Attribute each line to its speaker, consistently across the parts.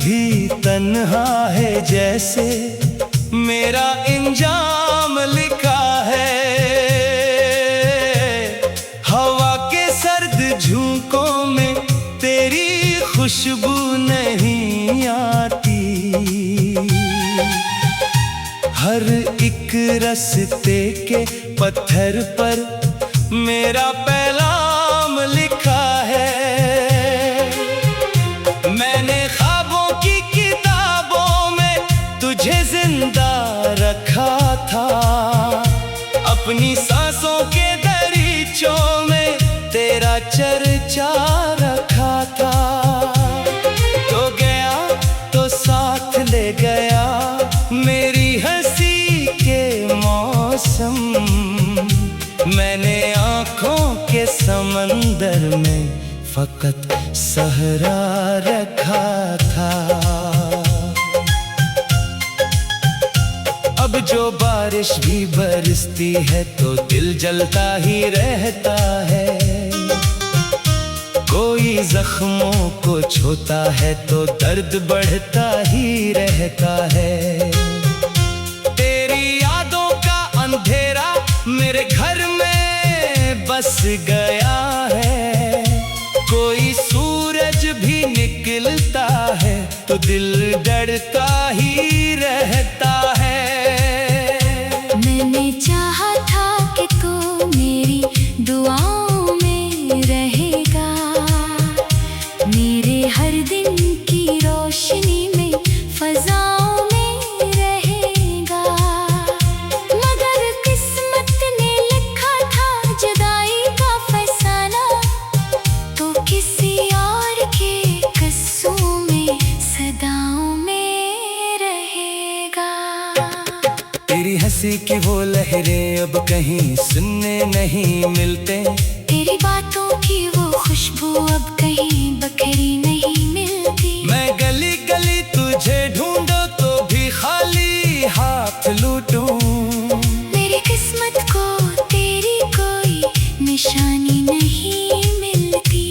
Speaker 1: भी तन्हा है जैसे मेरा इंजाम लिखा है। हवा के सर्द झोंकों में तेरी खुशबू नहीं आती। हर एक रास्ते के पत्थर पर मेरा पैगाम लिखा है। मैंने ख्वाबों की किताबों में तुझे जिंदा रखा था। अपनी सांसों के दरीचों में तेरा चर्चा रखा था। तो गया तो साथ ले गया मेरी हंसी के मौसम। मैंने आँखों के समंदर में फकत सहरा रखा था। अब जो बारिश भी बरसती है तो दिल जलता ही रहता है। कोई जख्मों को छूता है तो दर्द बढ़ता ही रहता है। तेरी यादों का अंधेरा मेरे घर में बस गया है। कोई सूरज भी निकलता है तो दिल डरता ही रहता है।
Speaker 2: मैंने चाहा था कि तू मेरी दुआओं में रहेगा। मेरे हर दिन की रोशनी में फजाओं में रहेगा। मगर किस्मत ने लिखा था जुदाई का फैसला, तो किसी और के कस्सों में सदाओं में रहेगा।
Speaker 1: तेरी हंसी की वो लहरें अब कहीं सुनने नहीं मिलते।
Speaker 2: तेरी बातों की वो खुशबू अब कहीं बखरी नहीं मिलती।
Speaker 1: मैं गली गली तुझे ढूंढूं तो भी खाली हाथ लूटूं।
Speaker 2: मेरी किस्मत को तेरी कोई निशानी नहीं मिलती।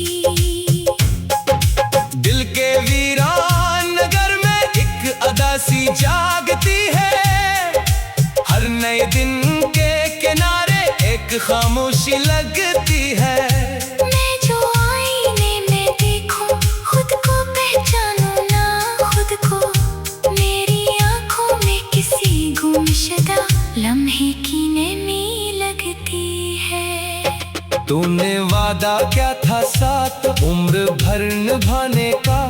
Speaker 1: दिल के वीरान नगर में एक अदासी जागती है। हर नए दिन के किनारे एक खामोशी लगती है।
Speaker 2: मैं जो आईने में देखूं खुद को पहचानूं ना खुद को। मेरी आंखों में किसी गुमशुदा लम्हे की नमी लगती है।
Speaker 1: तूने वादा क्या था साथ उम्र भर निभाने का।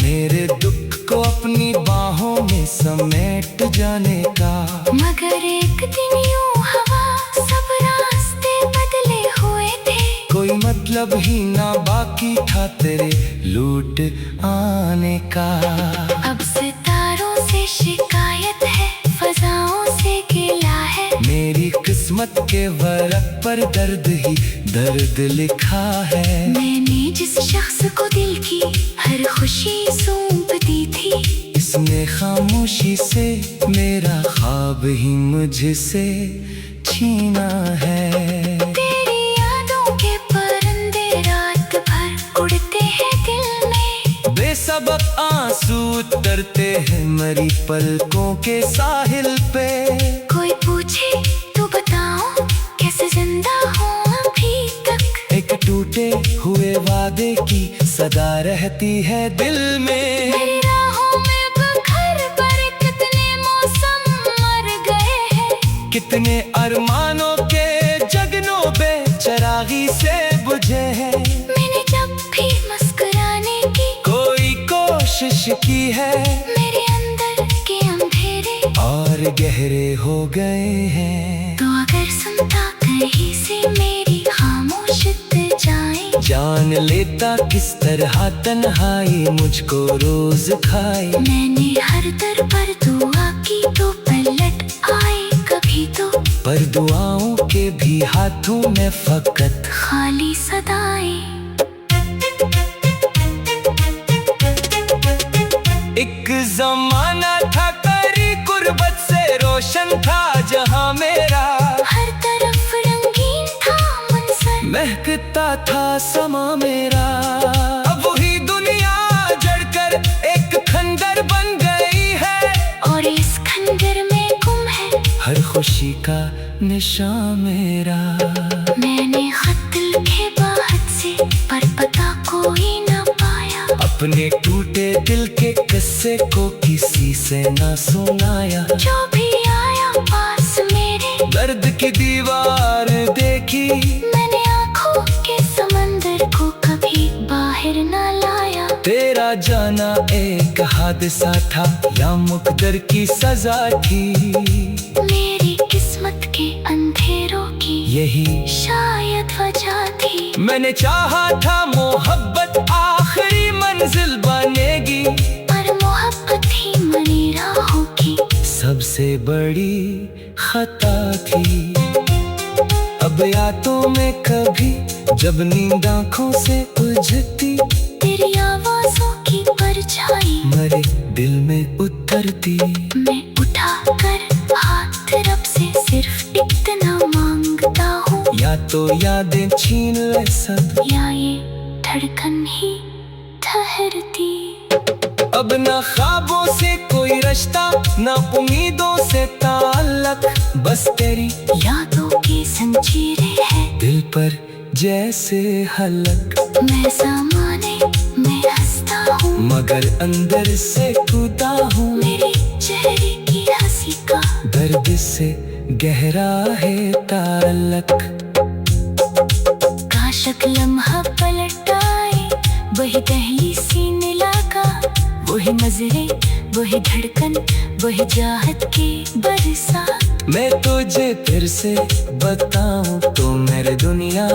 Speaker 1: मेरे दुख को अपनी बाहों में समेट जाने का।
Speaker 2: मगर एक दिन यूं हवा सब रास्ते बदले हुए थे।
Speaker 1: कोई मतलब ही ना बाकी था तेरे लूट आने का।
Speaker 2: अब सितारों से शिकायत है, फजाओं से गिला है।
Speaker 1: मेरी किस्मत के वर्क पर दर्द ही दर्द लिखा है।
Speaker 2: मैंने जिस शख्स को दिल की हर खुशी सौंप दी थी,
Speaker 1: इसने खामोशी से मेरा ख्वाब ही मुझसे छीना है।
Speaker 2: तेरी यादों के परिंदे रात भर उड़ते हैं दिल में।
Speaker 1: बेसबक आंसू उतरते हैं मरी पलकों के साहिल पे।
Speaker 2: कोई पूछे तो बताऊं कैसे जिंदा हूँ अभी तक।
Speaker 1: एक टूटे हुए वादे की सदा रहती है दिल में।
Speaker 2: मेरी राहों में बखर पर कितने मौसम मर गए हैं।
Speaker 1: कितने अरमानों के जगनों बेचरागी से बुझे हैं।
Speaker 2: मैंने जब भी मुस्कुराने की
Speaker 1: कोई कोशिश की है,
Speaker 2: मेरे अंदर के अंधेरे
Speaker 1: और गहरे हो गए हैं।
Speaker 2: तो अगर सुनता कहीं से मेरी खामोश जाए।
Speaker 1: जान लेता किस तरह तन्हाई मुझको रोज खाए।
Speaker 2: मैंने हर दर पर दुआ की तो पलट आए कभी तो।
Speaker 1: पर दुआओं के भी हाथों में फकत
Speaker 2: खाली सदाएं।
Speaker 1: एक जमाना था तेरी गुर्बत से रोशन था जहां मेरा।
Speaker 2: हर तरफ रंगीन था मंजर,
Speaker 1: महकता था समा मेरा। अब वही दुनिया जड़कर एक खंडर खामोशी का निशान मेरा।
Speaker 2: मैंने खत लिखे बाहर से पर पता कोई न पाया।
Speaker 1: अपने टूटे दिल के किस्से को किसी से ना सुनाया।
Speaker 2: जो भी आया पास मेरे
Speaker 1: दर्द की दीवार देखी,
Speaker 2: मैंने आँखों के समंदर को कभी बाहर न लाया।
Speaker 1: तेरा जाना एक हादसा था या मुकद्दर की सजा थी।
Speaker 2: मेरी किस्मत के अंधेरों की
Speaker 1: यही
Speaker 2: शायद वजह थी।
Speaker 1: मैंने चाहा था मोहब्बत आखिरी मंजिल बनेगी,
Speaker 2: पर मोहब्बत ही मनी राहों की
Speaker 1: सबसे बड़ी खता थी। अब यादों में कभी जब नींद आँखों से उलझती,
Speaker 2: तेरी आवाज़ों की परछाई
Speaker 1: मेरे दिल में उतरती।
Speaker 2: मैं उठा कर हाथ रब से सिर्फ इतना मांगता हूँ,
Speaker 1: या तो यादें छीन ले सब,
Speaker 2: या ये धड़कन ही ठहरती।
Speaker 1: अब ना ख्वाबों से कोई रिश्ता, ना उम्मीदों से ताल्लुक, बस तेरी
Speaker 2: यादों की जंजीरें हैं
Speaker 1: दिल पर जैसे हलक।
Speaker 2: मैं ज़माने में हंसता हूँ,
Speaker 1: मगर अंदर से टूटा हूँ।
Speaker 2: मेरे चेहरे की हंसी का
Speaker 1: दर्द से गहरा है ताल्लुक।
Speaker 2: काशक लम्हा पलट आए, वही दहली सीने लगा, वही नजरें, वही धड़कन, वही चाहत की बरसात।
Speaker 1: मैं तुझे फिर से बताऊं तो मेरे दुनिया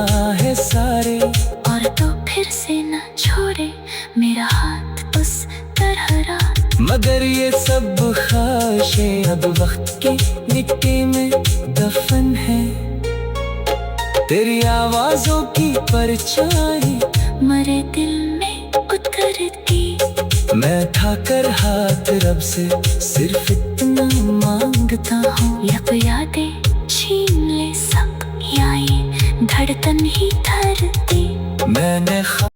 Speaker 1: है सारे,
Speaker 2: और तो फिर से न छोड़े मेरा हाथ उस तरह रात।
Speaker 1: मगर ये सब ख्वाहिशें अब वक्त की मिट्टी में दफन है। तेरी आवाजों की परछाई
Speaker 2: मरे दिल में उतरती।
Speaker 1: मैं थाकर हाथ रब से सिर्फ इतना मांगता हूँ,
Speaker 2: या तो यादें छीन ले सब, या ये धड़कन ही धरती।
Speaker 1: मैंने